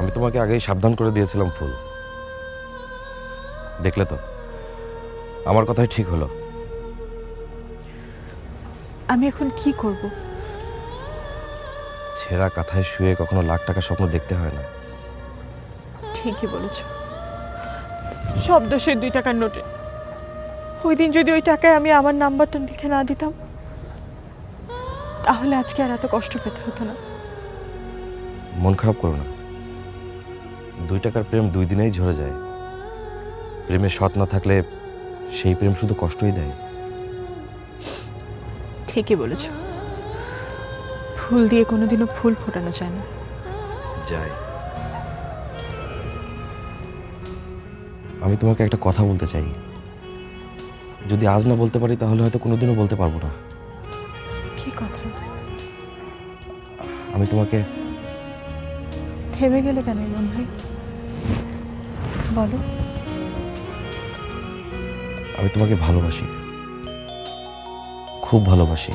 আমি তোমাকে আগেই সাবধান করে দিয়েছিলাম ফুল, দেখলে তো আমার কথাই ঠিক হলো। আমি এখন কি করব? ছেঁড়া কাঁথায় শুয়ে কখনো লাখ টাকা স্বপ্ন দেখতে হয় না। ঠিকই বলেছ, সব দোষের 2 টাকার নোটে। ওই দিন যদি ওই টাকায় আমি আমার নাম্বারটা লিখে না দিতাম, তাহলে আজকে আর এত কষ্ট পেতে হতো না। মন খারাপ করো না, 2 টাকার প্রেম 2 দিনেই ঝরে যায়। প্রেমে সৎ না থাকলে সেই প্রেম শুধু কষ্টই দেয়। ঠিকই বলেছ, ফুল দিয়ে কোনোদিনও ফুল ফোটানো যায় না। যায়। আমি তোমাকে একটা কথা বলতে চাই, যদি আজ না বলতে পারি তাহলে হয়তো কোনোদিনও বলতে পারবো না। কি কথা? আমি তোমাকে থেমে গেলে কেন ইমন ভাই, বলো। আমি তোমাকে ভালোবাসি, খুব ভালোবাসি।